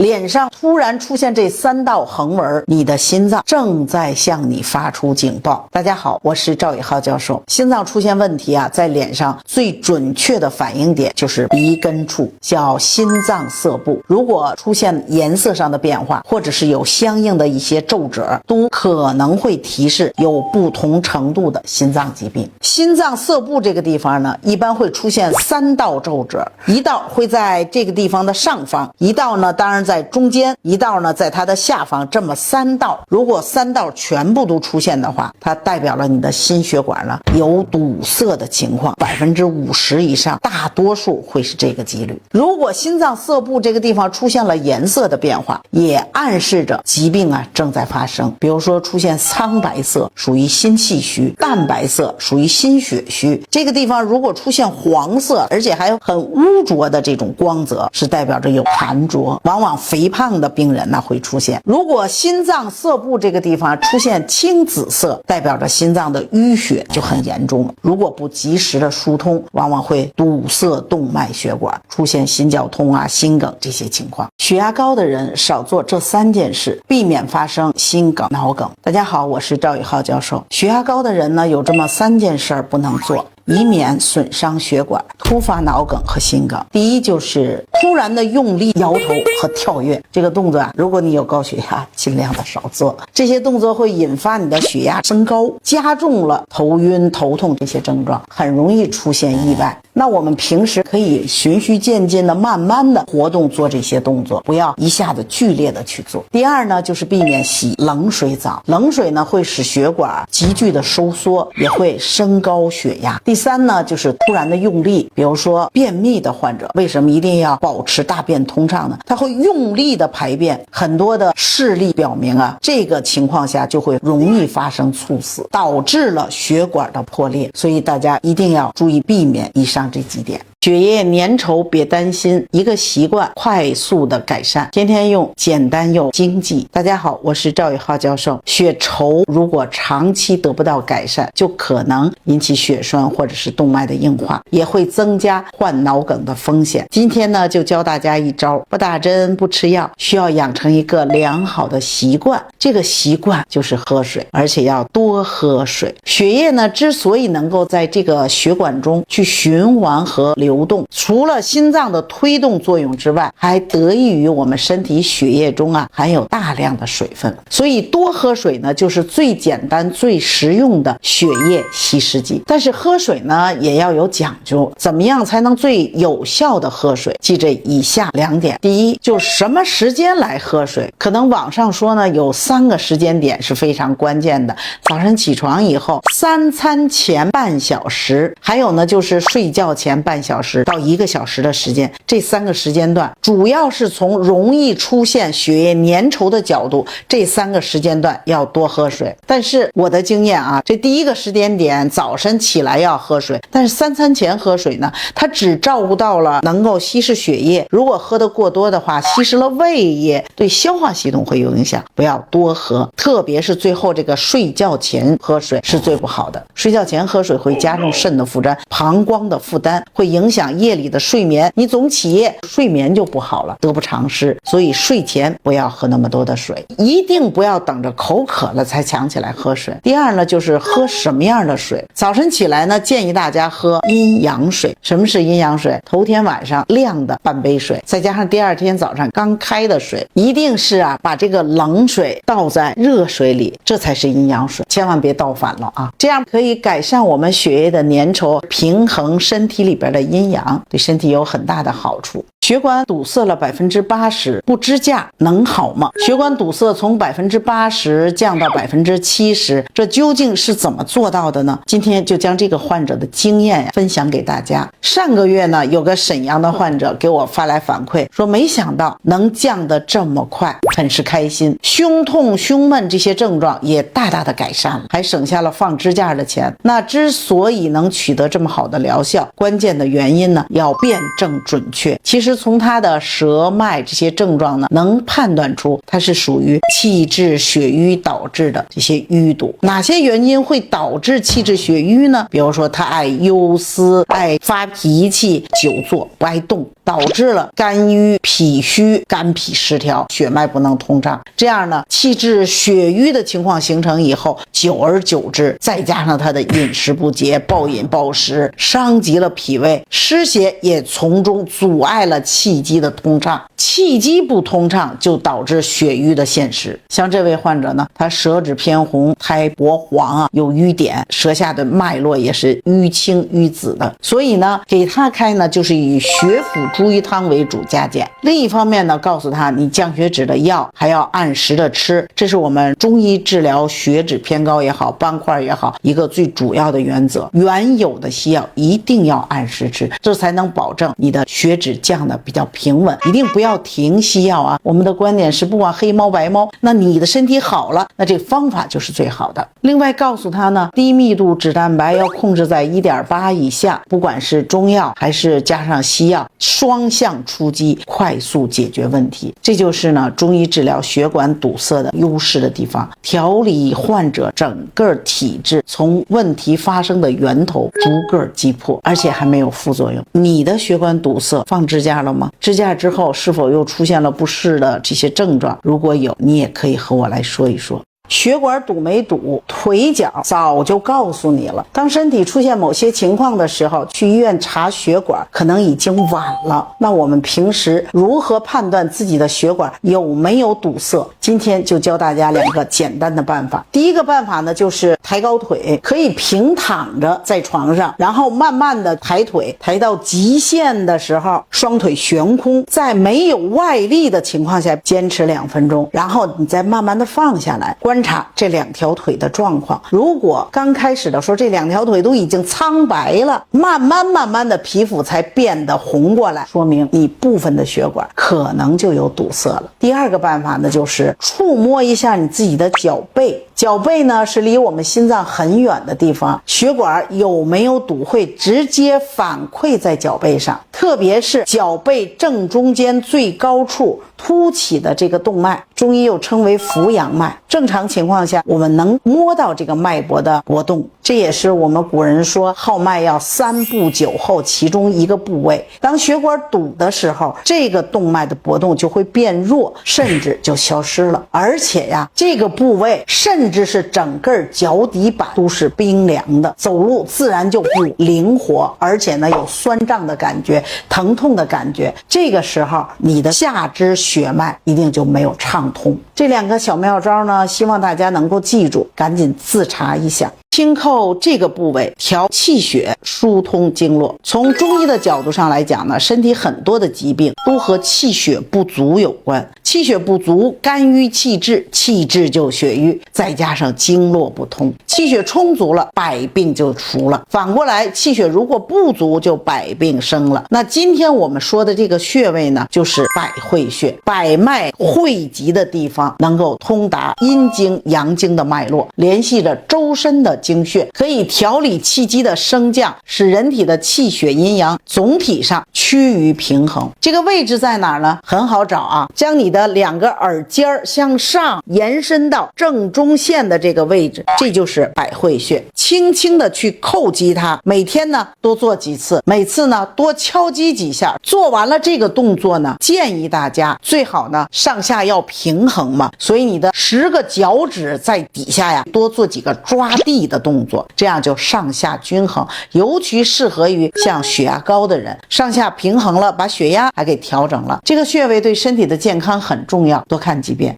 脸上突然出现这3道横纹，你的心脏正在向你发出警报。大家好，我是赵宇浩教授。心脏出现问题啊，在脸上最准确的反应点就是鼻根处，叫心脏色部。如果出现颜色上的变化，或者是有相应的一些皱褶，都可能会提示有不同程度的心脏疾病。心脏色部这个地方呢，一般会出现3道皱褶，一道会在这个地方的上方，一道呢当然在中间，一道呢在它的下方，这么3道。如果3道全部都出现的话，它代表了你的心血管呢有堵塞的情况，50%以上，大多数会是这个几率。如果心脏色部这个地方出现了颜色的变化，也暗示着疾病啊正在发生。比如说出现苍白色，属于心气虚；淡白色属于心血虚。这个地方如果出现黄色，而且还有很污浊的这种光泽，是代表着有痰浊，往往肥胖的病人呢会出现。如果心脏色部这个地方出现青紫色，代表着心脏的淤血就很严重了。如果不及时的疏通，往往会堵塞动脉血管，出现心绞痛啊、心梗这些情况。血压高的人少做这3件事，避免发生心梗、脑梗。大家好，我是赵宇浩教授。血压高的人呢，有这么3件事不能做，以免损伤血管，突发脑梗和心梗。第一就是突然的用力摇头和跳跃，这个动作啊，如果你有高血压，尽量的少做。这些动作会引发你的血压升高，加重了头晕、头痛这些症状，很容易出现意外。那我们平时可以循序渐进的、慢慢的活动做这些动作，不要一下子剧烈的去做。第二呢，就是避免洗冷水澡，冷水呢会使血管急剧的收缩，也会升高血压。第三呢，就是突然的用力，比如说便秘的患者，为什么一定要保持大便通畅呢？他会用力的排便，很多的事例表明啊，这个情况下就会容易发生猝死，导致了血管的破裂。所以大家一定要注意避免以上这几点。血液粘稠别担心，一个习惯快速的改善，天天用，简单又经济。大家好，我是赵宇浩教授。血稠如果长期得不到改善，就可能引起血栓或者是动脉的硬化，也会增加患脑梗的风险。今天呢，就教大家一招，不打针不吃药，需要养成一个良好的习惯。这个习惯就是喝水，而且要多喝水。血液呢，之所以能够在这个血管中去循环和流动，除了心脏的推动作用之外，还得益于我们身体血液中啊含有大量的水分。所以多喝水呢，就是最简单最实用的血液稀释剂。但是喝水呢也要有讲究，怎么样才能最有效的喝水？记着以下2点。第一，就什么时间来喝水。可能网上说呢，有3个时间点是非常关键的：早晨起床以后，3餐前半小时，还有呢就是睡觉前半小时到1个小时的时间。这3个时间段主要是从容易出现血液粘稠的角度，这3个时间段要多喝水。但是我的经验啊，这第1个时间点早晨起来要喝水，但是3餐前喝水呢，它只照顾到了能够稀释血液，如果喝得过多的话，稀释了胃液，对消化系统会有影响，不要多喝。特别是最后这个睡觉前喝水是最不好的，睡觉前喝水会加重肾的负担、膀胱的负担，会影响夜里的睡眠，你总起夜，睡眠就不好了，得不偿失。所以睡前不要喝那么多的水，一定不要等着口渴了才抢起来喝水。第二呢，就是喝什么样的水。早晨起来呢，建议大家喝阴阳水。什么是阴阳水？头天晚上晾的半杯水，再加上第2天早上刚开的水，一定是把这个冷水倒在热水里，这才是阴阳水，千万别倒反了啊！这样可以改善我们血液的粘稠，平衡身体里边的阴阳，对身体有很大的好处。血管堵塞了80%，不支架能好吗？血管堵塞从80%降到70%，这究竟是怎么做到的呢？今天就将这个患者的经验分享给大家。上个月呢，有个沈阳的患者给我发来反馈，说没想到能降得这么快，很是开心。胸痛、胸闷这些症状也大大的改善了，还省下了放支架的钱。那之所以能取得这么好的疗效，关键的原因呢，要辩证准确。其实从他的舌脉这些症状呢，能判断出他是属于气滞血瘀导致的这些淤堵。哪些原因会导致气滞血瘀呢？比如说他爱忧思、爱发脾气、久坐不爱动，导致了肝郁、脾虚、肝脾失调，血脉不能通畅。这样呢，气滞血瘀的情况形成以后，久而久之，再加上他的饮食不节、暴饮暴食，伤及了脾胃，湿邪也从中阻碍了气机的通畅。气机不通畅，就导致血瘀的现实。像这位患者呢，他舌质偏红，苔薄黄有瘀点，舌下的脉络也是瘀青瘀紫的。所以呢，给他开呢就是以血府猪瘀汤为主加减。另一方面呢，告诉他你降血脂的药还要按时的吃，这是我们中医治疗血脂偏高也好，斑块也好，一个最主要的原则。原有的西药一定要按时吃，这才能保证你的血脂降的比较平稳，一定不要停西药我们的观点是不管黑猫白猫，那你的身体好了，那这个方法就是最好的。另外告诉他呢，低密度脂蛋白要控制在 1.8 以下，不管是中药还是加上西药，双向出击，快速解决问题。这就是呢中医治疗血管堵塞的优势的地方，调理患者整个体质，从问题发生的源头逐个击破，而且还没有副作用。你的血管堵塞放支架了吗？支架之后是否又出现了不适的这些症状？如果有，你也可以和我来说一说。血管堵没堵，腿脚早就告诉你了。当身体出现某些情况的时候，去医院查血管可能已经晚了。那我们平时如何判断自己的血管有没有堵塞？今天就教大家2个简单的办法。第一个办法呢，就是抬高腿，可以平躺着在床上，然后慢慢的抬腿，抬到极限的时候，双腿悬空，在没有外力的情况下坚持2分钟，然后你再慢慢的放下来，观察这2条腿的状况。如果刚开始的时候这2条腿都已经苍白了，慢慢的皮肤才变得红过来，说明你部分的血管可能就有堵塞了。第二个办法呢，就是触摸一下你自己的脚背。脚背呢是离我们心脏很远的地方，血管有没有堵会直接反馈在脚背上，特别是脚背正中间最高处凸起的这个动脉，中医又称为扶阳脉。正常情况下我们能摸到这个脉搏的搏动，这也是我们古人说号脉要3步9后其中一个部位。当血管堵的时候，这个动脉的搏动就会变弱，甚至就消失了。而且这个部位甚至是整个脚底板都是冰凉的，走路自然就不灵活，而且呢有酸胀的感觉、疼痛的感觉。这个时候你的下肢血脉一定就没有畅通。这2个小妙招呢，希望大家能够记住，赶紧自查一下。轻叩这个部位，调气血，疏通经络。从中医的角度上来讲呢，身体很多的疾病都和气血不足有关。气血不足，肝郁气滞，气滞就血瘀，再加上经络不通。气血充足了，百病就除了。反过来，气血如果不足，就百病生了。那今天我们说的这个穴位呢，就是百会穴。百脉汇集的地方，能够通达阴经、阳经的脉络，联系着周身的经穴，可以调理气机的升降，使人体的气血阴阳总体上趋于平衡。这个位置在哪儿呢？很好找将你的2个耳尖向上延伸到正中线的这个位置，这就是百会穴。轻轻的去叩击它，每天呢多做几次，每次呢多敲击几下。做完了这个动作呢，建议大家最好呢上下要平衡嘛，所以你的10个脚趾在底下多做几个抓地的动作，这样就上下均衡，尤其适合于像血压高的人，上下平衡了，把血压还给调整了。这个穴位对身体的健康很重要，多看几遍。